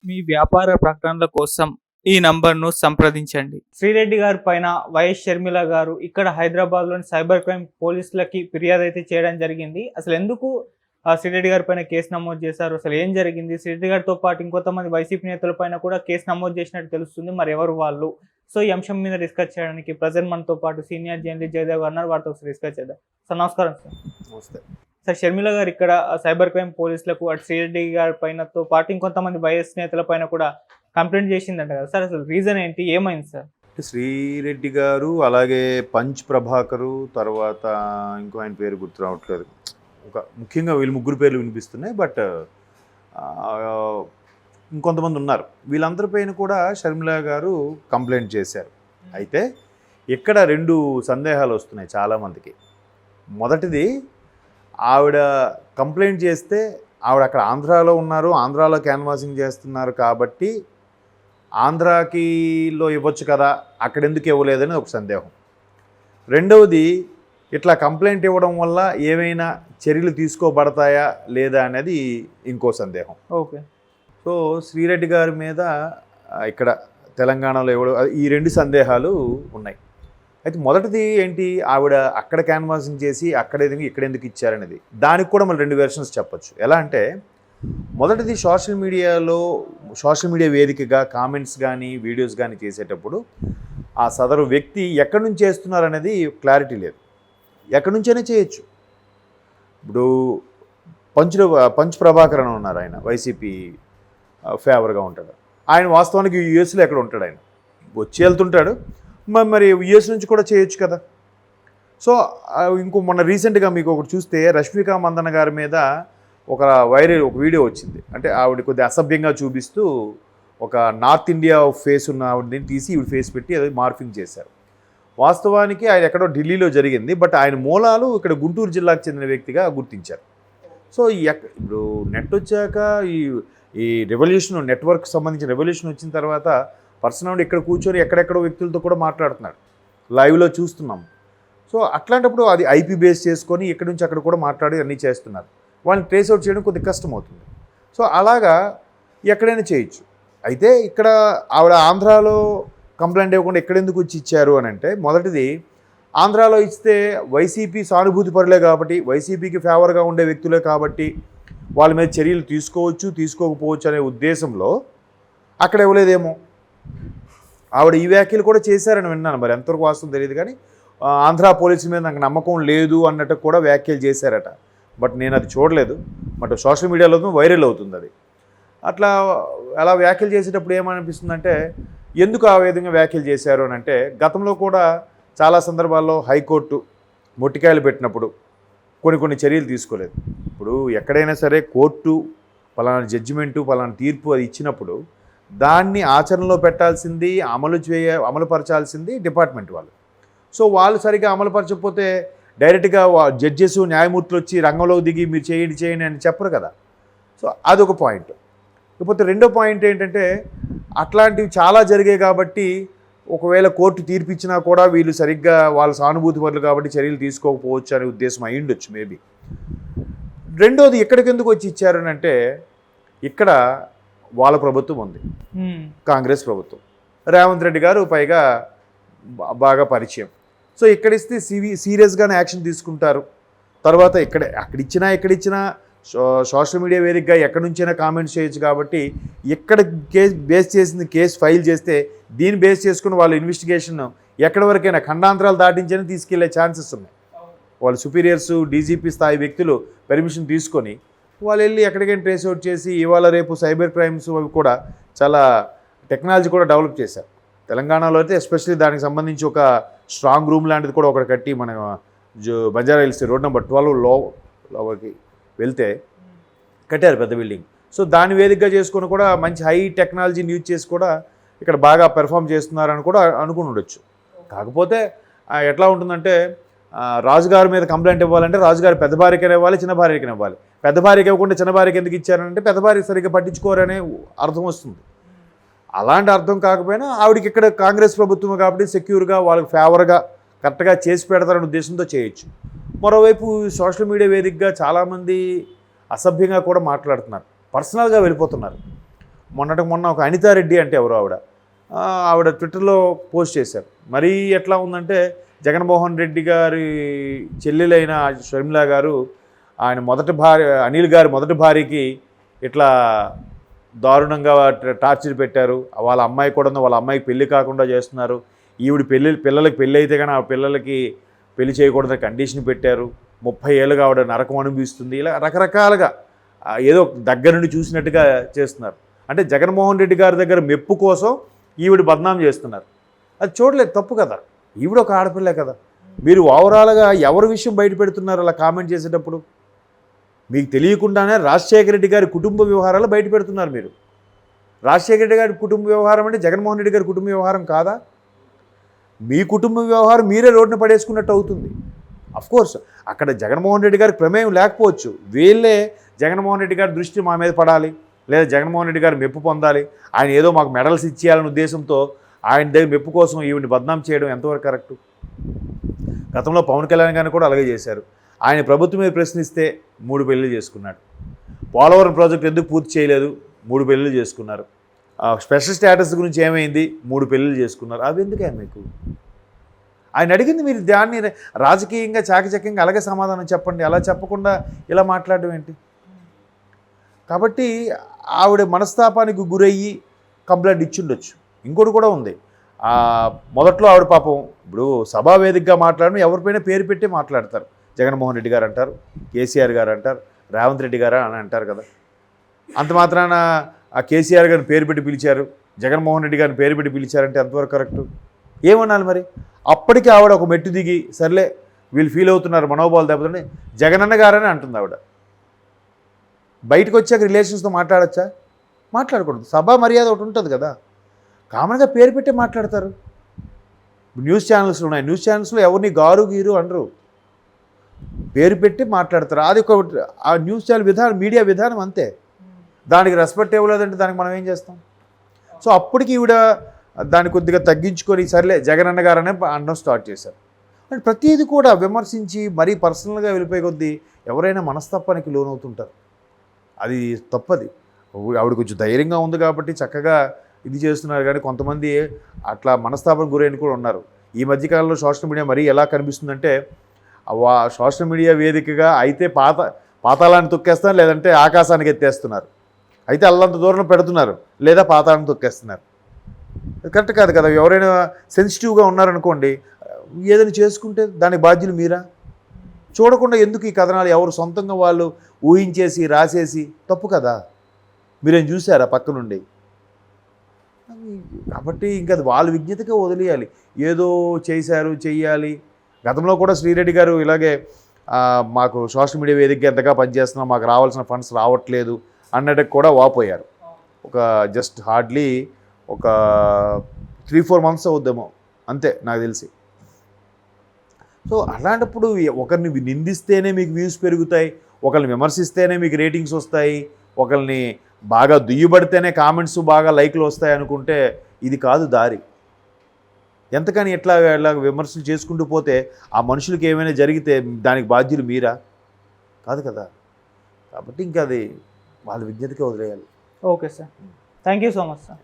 మీ వ్యాపార ప్రకటనల కోసం ఈ నంబర్ను సంప్రదించండి. శ్రీరెడ్డి గారి పైన వైఎస్ షర్మిల గారు ఇక్కడ హైదరాబాద్లోని సైబర్ క్రైమ్ పోలీసులకి ఫిర్యాదు అయితే చేయడం జరిగింది. అసలు ఎందుకు శ్రీరెడ్డి గారి పైన కేసు నమోదు చేశారు, అసలు ఏం జరిగింది? శ్రీరెడ్డి గారితో పాటు ఇంకొంతమంది వైసీపీ నేతల పైన కూడా కేసు నమోదు చేసినట్టు తెలుస్తుంది. మరి ఎవరు వాళ్ళు? సో ఈ అంశం మీద డిస్కస్ చేయడానికి ప్రజెంట్ మనతో పాటు సీనియర్ జర్నలిస్ట్ జయదేవ్ గారు ఉన్నారు. వారితో డిస్కస్ చేద్దాం. సార్ నమస్కారం. సార్ నమస్తే. సార్, షర్మిల గారు ఇక్కడ సైబర్ క్రైమ్ పోలీసులకు అటు శ్రీరెడ్డి గారి పైనతో పాటు ఇంకొంతమంది వైఎస్ నేతల పైన కూడా కంప్లైంట్ చేసిందంట కదా సార్, అసలు రీజన్ ఏంటి, ఏమైంది సార్? శ్రీరెడ్డి గారు, అలాగే పంచ్ ప్రభాకరు, తర్వాత ఇంకో ఆయన పేరు గుర్తు రావట్లేదు, ఒక ముఖ్యంగా వీళ్ళు ముగ్గురు పేర్లు వినిపిస్తున్నాయి. బట్ ఇంకొంతమంది ఉన్నారు. వీళ్ళందరిపైన కూడా షర్మిల గారు కంప్లైంట్ చేశారు. అయితే ఇక్కడ రెండు సందేహాలు వస్తున్నాయి చాలామందికి. మొదటిది, ఆవిడ కంప్లైంట్ చేస్తే ఆవిడ అక్కడ ఆంధ్రాలో ఉన్నారు, ఆంధ్రాలో క్యాన్వాసింగ్ చేస్తున్నారు కాబట్టి ఆంధ్రాకిలో ఇవ్వచ్చు కదా, అక్కడ ఎందుకు ఇవ్వలేదని ఒక సందేహం. రెండవది, ఇట్లా కంప్లైంట్ ఇవ్వడం వల్ల ఏమైనా చర్యలు తీసుకోబడతాయా లేదా అనేది ఇంకో సందేహం. ఓకే. సో శ్రీరెడ్డి గారి మీద ఇక్కడ తెలంగాణలో ఇవ్వడం, ఈ రెండు సందేహాలు ఉన్నాయి. అయితే మొదటిది ఏంటి, ఆవిడ అక్కడ క్యాన్వాసింగ్ చేసి అక్కడ ఇక్కడ ఎందుకు ఇచ్చారనేది, దానికి కూడా మనం రెండు వెర్షన్స్ చెప్పచ్చు. ఎలా అంటే, మొదటిది సోషల్ మీడియా వేదికగా కామెంట్స్ కానీ వీడియోస్ కానీ చేసేటప్పుడు ఆ సదరు వ్యక్తి ఎక్కడి నుంచి చేస్తున్నారు అనేది క్లారిటీ లేదు. ఎక్కడి నుంచైనా చేయొచ్చు. ఇప్పుడు పంచ్ ప్రభాకర్ అని ఉన్నారు, ఆయన వైసీపీ ఫేవర్గా ఉంటాడు. ఆయన వాస్తవానికి యూఎస్లో ఎక్కడ ఉంటాడు, ఆయన వచ్చి వెళ్తుంటాడు. మరి యూఎస్ నుంచి కూడా చేయొచ్చు కదా. సో మొన్న రీసెంట్గా మీకు ఒకటి చూస్తే, రష్మిక మందన గారి మీద ఒక వీడియో వచ్చింది. అంటే ఆవిడ కొద్దిగా అసభ్యంగా చూపిస్తూ ఒక నార్త్ ఇండియా ఫేస్ ఉన్న ఆవిడని తీసి ఈవిడ ఫేస్ పెట్టి అది మార్ఫింగ్ చేశారు. వాస్తవానికి ఆయన ఎక్కడో ఢిల్లీలో జరిగింది, బట్ ఆయన మూలాలు ఇక్కడ గుంటూరు జిల్లాకు చెందిన వ్యక్తిగా గుర్తించారు. సో ఇప్పుడు నెట్ వచ్చాక ఈ రెవల్యూషన్, నెట్వర్క్ సంబంధించిన రెవల్యూషన్ వచ్చిన తర్వాత పర్సనల్ ఇక్కడ కూర్చొని ఎక్కడెక్కడో వ్యక్తులతో కూడా మాట్లాడుతున్నాడు, లైవ్లో చూస్తున్నాం. సో అట్లాంటప్పుడు అది ఐపీ బేస్ చేసుకొని ఇక్కడి నుంచి అక్కడ కూడా మాట్లాడి అన్నీ చేస్తున్నారు. వాళ్ళని ట్రేస్ అవుట్ చేయడం కొద్దిగా కష్టం అవుతుంది. సో అలాగా ఎక్కడైనా చేయొచ్చు. అయితే ఇక్కడ ఆవిడ ఆంధ్రాలో కంప్లైంట్ ఇవ్వకుండా ఎక్కడెందుకు వచ్చి ఇచ్చారు అని అంటే, మొదటిది, ఆంధ్రాలో ఇస్తే వైసీపీ సానుభూతి పరులే కాబట్టి, వైసీపీకి ఫేవర్గా ఉండే వ్యక్తులే కాబట్టి వాళ్ళ మీద చర్యలు తీసుకోకపోవచ్చు అనే ఉద్దేశంలో అక్కడ ఇవ్వలేదేమో. ఆవిడ ఈ వ్యాఖ్యలు కూడా చేశారని విన్నాను, మరి ఎంతవరకు వాస్తవం తెలియదు. కానీ ఆంధ్ర పోలీసుల మీద నాకు నమ్మకం లేదు అన్నట్టు కూడా వ్యాఖ్యలు చేశారట. బట్ నేను అది చూడలేదు. బట్ సోషల్ మీడియాలో వైరల్ అవుతుంది అది. అట్లా అలా వ్యాఖ్యలు చేసేటప్పుడు ఏమనిపిస్తుందంటే, ఎందుకు ఆ విధంగా వ్యాఖ్యలు చేశారు అని అంటే, గతంలో కూడా చాలా సందర్భాల్లో హైకోర్టు మొట్టికాయలు పెట్టినప్పుడు కొన్ని చర్యలు తీసుకోలేదు. ఇప్పుడు ఎక్కడైనా సరే కోర్టు పలానా జడ్జిమెంటు, పలానా తీర్పు అది ఇచ్చినప్పుడు దాన్ని ఆచరణలో పెట్టాల్సింది, అమలుపరచాల్సింది డిపార్ట్మెంట్ వాళ్ళు. సో వాళ్ళు సరిగ్గా అమలుపరచకపోతే డైరెక్ట్గా జడ్జెస్, న్యాయమూర్తులు వచ్చి రంగంలోకి దిగి మీరు చేయండి అని చెప్పరు కదా. సో అదొక పాయింట్. ఇకపోతే రెండో పాయింట్ ఏంటంటే, అట్లాంటివి చాలా జరిగాయి కాబట్టి ఒకవేళ కోర్టు తీర్పు ఇచ్చినా కూడా వీళ్ళు సరిగ్గా వాళ్ళ సానుభూతి పరులు కాబట్టి చర్యలు తీసుకోకపోవచ్చు అనే ఉద్దేశం అయి ఉండొచ్చు మేబీ. రెండోది, ఎక్కడికి ఎందుకు వచ్చి ఇచ్చారని అంటే, ఇక్కడ వాళ్ళ ప్రభుత్వం ఉంది, కాంగ్రెస్ ప్రభుత్వం, రేవంత్ రెడ్డి గారు పైగా బాగా పరిచయం. సో ఇక్కడిస్తే సీరియస్గానే యాక్షన్ తీసుకుంటారు. తర్వాత ఎక్కడిచ్చినా సోషల్ మీడియా వేదికగా ఎక్కడి నుంచైనా కామెంట్స్ చేయొచ్చు కాబట్టి, ఎక్కడ కేసు ఫైల్ చేస్తే దీన్ని బేస్ చేసుకుని వాళ్ళ ఇన్వెస్టిగేషన్ ఎక్కడి వరకైనా ఖండాంతరాలు దాటించని తీసుకెళ్లే ఛాన్సెస్ ఉన్నాయి. వాళ్ళు సుపీరియర్స్, డీజీపీ స్థాయి వ్యక్తులు పర్మిషన్ తీసుకొని వాళ్ళు వెళ్ళి ఎక్కడికైనా ట్రేస్ అవుట్ చేసి, ఇవాళ రేపు సైబర్ క్రైమ్స్ అవి కూడా చాలా టెక్నాలజీ కూడా డెవలప్ చేశారు. తెలంగాణలో అయితే ఎస్పెషల్లీ దానికి సంబంధించి ఒక స్ట్రాంగ్ రూమ్ లాంటిది కూడా ఒకటి కట్టి మన బంజారా హిల్స్ రోడ్ నెంబర్ 12లోకి వెళ్తే కట్టారు పెద్ద బిల్డింగ్. సో దాన్ని వేదికగా చేసుకొని కూడా మంచి హై టెక్నాలజీని యూజ్ చేసి కూడా ఇక్కడ బాగా పెర్ఫామ్ చేస్తున్నారని కూడా అనుకుని ఉండొచ్చు. కాకపోతే ఎట్లా ఉంటుందంటే, రాజుగారి మీద కంప్లైంట్ ఇవ్వాలంటే రాజుగారి పెద్ద భార్యకైనా ఇవ్వాలి, చిన్న భార్యకైనా ఇవ్వాలి. పెద్ద భార్యకి ఇవ్వకుండా చిన్న భార్యకి ఎందుకు ఇచ్చారంటే, పెద్ద భార్య సరిగ్గా పట్టించుకోరనే అర్థం వస్తుంది. అలాంటి అర్థం కాకపోయినా ఆవిడకి ఇక్కడ కాంగ్రెస్ ప్రభుత్వం కాబట్టి సెక్యూర్గా వాళ్ళకి ఫేవర్గా కరెక్ట్గా చేసి పెడతారనే ఉద్దేశంతో చేయొచ్చు. మరోవైపు సోషల్ మీడియా వేదికగా చాలామంది అసభ్యంగా కూడా మాట్లాడుతున్నారు, పర్సనల్గా వెళ్ళిపోతున్నారు. మొన్న ఒక అనితారెడ్డి అంటే ఎవరు ఆవిడ ట్విట్టర్లో పోస్ట్ చేశారు. మరీ ఎట్లా ఉందంటే జగన్మోహన్ రెడ్డి గారి చెల్లెలైన షర్మిల గారు ఆయన మొదటి భార్య అనిల్ గారి మొదటి భార్యకి ఇట్లా దారుణంగా టార్చర్ పెట్టారు. వాళ్ళ అమ్మాయి కూడా ఉంది, వాళ్ళ అమ్మాయికి పెళ్లి కాకుండా చేస్తున్నారు. ఈవిడ పిల్లలకి పెళ్ళి అయితే కానీ ఆ పిల్లలకి పెళ్లి చేయకూడదని కండిషన్ పెట్టారు. 30 ఏళ్ళుగా ఆవిడ నరకం అనుభవిస్తుంది. ఇలా రకరకాలుగా ఏదో దగ్గర నుండి చూసినట్టుగా చేస్తున్నారు. అంటే జగన్మోహన్ రెడ్డి గారి దగ్గర మెప్పు కోసం ఈవిడ బద్నాం చేస్తున్నారు. అది చూడలేదు, తప్పు కదా. ఈవిడ ఒక ఆడపిల్లే కదా. మీరు ఓవరాల్గా ఎవరి విషయం బయట పెడుతున్నారు అలా కామెంట్ చేసేటప్పుడు? మీకు తెలియకుండానే రాజశేఖర రెడ్డి గారి కుటుంబ వ్యవహారాలు బయట పెడుతున్నారు మీరు. రాజశేఖర రెడ్డి గారి కుటుంబ వ్యవహారం అంటే జగన్మోహన్ రెడ్డి గారి కుటుంబ వ్యవహారం కాదా? మీ కుటుంబ వ్యవహారం మీరే రోడ్డున పడేసుకున్నట్టు అవుతుంది. అఫ్కోర్స్ అక్కడ జగన్మోహన్ రెడ్డి గారికి ప్రమేయం లేకపోవచ్చు. వీళ్ళే జగన్మోహన్ రెడ్డి గారి దృష్టి మా మీద పడాలి, లేదా జగన్మోహన్ రెడ్డి గారు మెప్పు పొందాలి, ఆయన ఏదో మాకు మెడల్స్ ఇచ్చేయాలనే ఉద్దేశంతో ఆయన దగ్గర మెప్పు కోసం ఈవిని బద్నాం చేయడం ఎంతవరకు కరెక్టు? గతంలో పవన్ కళ్యాణ్ గారిని కూడా అలాగే చేశారు. ఆయన ప్రభుత్వం మీద ప్రశ్నిస్తే 3 పెళ్లి చేసుకున్నాడు. పోలవరం ప్రాజెక్టు ఎందుకు పూర్తి చేయలేదు? 3 పెళ్లి చేసుకున్నారు. స్పెషల్ స్టేటస్ గురించి ఏమైంది? 3 పెళ్లి చేసుకున్నారు. అవి ఎందుకే మీకు? ఆయన అడిగింది మీరు దాన్ని రాజకీయంగా చాకచక్యంగా అలాగే సమాధానం చెప్పండి. అలా చెప్పకుండా ఇలా మాట్లాడడం ఏంటి? కాబట్టి ఆవిడ మనస్తాపానికి గురయ్యి కంప్లైంట్ ఇచ్చుండొచ్చు. ఇంకోటి కూడా ఉంది. మొదట్లో ఆవిడ పాపం ఇప్పుడు సభా వేదికగా మాట్లాడడం ఎవరిపైనా పేరు పెట్టి మాట్లాడతారు. జగన్మోహన్ రెడ్డి గారు అంటారు, కేసీఆర్ గారు అంటారు, రేవంత్ రెడ్డి గారు అని అంటారు కదా. అంత మాత్రాన ఆ కేసీఆర్ గారిని పేరు పెట్టి పిలిచారు, జగన్మోహన్ రెడ్డి గారిని పేరు పెట్టి పిలిచారంటే ఎంతవరకు కరెక్టు? ఏమన్నాను మరి? అప్పటికి ఆవిడ ఒక మెట్టు దిగి సర్లే వీళ్ళు ఫీల్ అవుతున్నారు, మనోభావాలు దెబ్బతిని జగనన్న గారని అంటుంది ఆవిడ. బయటకు వచ్చాక రిలేషన్స్తో మాట్లాడచ్చా? మాట్లాడకూడదు. సభా మర్యాద ఒకటి ఉంటుంది కదా. కామన్గా పేరు పెట్టే మాట్లాడతారు. న్యూస్ ఛానల్స్ ఉన్నాయి, న్యూస్ ఛానల్స్లో ఎవరిని గారు గీరు అనరు, పేరు పెట్టి మాట్లాడతారు. అది ఒక ఆ న్యూస్ ఛానల్ విధానం, మీడియా విధానం అంతే. దానికి రెస్పెక్ట్ ఇవ్వలేదంటే దానికి మనం ఏం చేస్తాం? సో అప్పటికి ఈవిడ దాన్ని కొద్దిగా తగ్గించుకొని సర్లే జగనన్న గారనే అనడం స్టార్ట్ చేశారు. అంటే ప్రతిదీ కూడా విమర్శించి మరీ పర్సనల్గా వెళ్ళిపోయే కొద్దీ ఎవరైనా మనస్తత్వానికి లోనవుతుంటారు. అది తప్పది. ఆవిడ కొంచెం ధైర్యంగా ఉంది కాబట్టి చక్కగా ఇది చేస్తున్నారు. కానీ కొంతమంది అట్లా మనస్తాపం గురైన కూడా ఉన్నారు. ఈ మధ్యకాలంలో సోషల్ మీడియా మరీ ఎలా కనిపిస్తుందంటే సోషల్ మీడియా వేదికగా అయితే పాతాళాన్ని తొక్కేస్తున్నారు, లేదంటే ఆకాశానికి ఎత్తేస్తున్నారు. అయితే అల్లంత దూరం పెడుతున్నారు, లేదా పాతాళాన్ని తొక్కేస్తున్నారు. కరెక్ట్ కాదు కదా. ఎవరైనా సెన్సిటివ్గా ఉన్నారనుకోండి, ఏదైనా చేసుకుంటే దానికి బాధ్యులు మీరా? చూడకుండా ఎందుకు ఈ కథనాలు? ఎవరు సొంతంగా వాళ్ళు ఊహించేసి రాసేసి తప్పు కదా. మీరేం చూసారా పక్క నుండి? కాబట్టి ఇంకా అది వాళ్ళ విజ్ఞతగా వదిలేయాలి. ఏదో చేశారు చెయ్యాలి. గతంలో కూడా శ్రీరెడ్డి గారు ఇలాగే మాకు సోషల్ మీడియా వేదికగా ఎంతగా పనిచేస్తున్నాం, మాకు రావాల్సిన ఫండ్స్ రావట్లేదు అన్నట్టుకు కూడా వాపోయారు. ఒక జస్ట్ హార్డ్లీ ఒక 3-4 మంత్స్ అవుద్దేమో అంతే నాకు తెలిసి. సో అలాంటప్పుడు ఒకరిని నిందిస్తేనే మీకు వ్యూస్ పెరుగుతాయి, ఒకరిని విమర్శిస్తేనే మీకు రేటింగ్స్ వస్తాయి, ఒకరిని బాగా దుయ్యబడితేనే కామెంట్స్ బాగా లైక్లు వస్తాయి అనుకుంటే ఇది కాదు దారి. ఎంతకని ఎట్లా విమర్శలు చేసుకుంటూ పోతే ఆ మనుషులకి ఏమైనా జరిగితే దానికి బాధ్యులు మీరా? కాదు కదా. కాబట్టి ఇంకా అది వాళ్ళ విజ్ఞతకే వదిలేయాలి. Okay sir, thank you so much sir.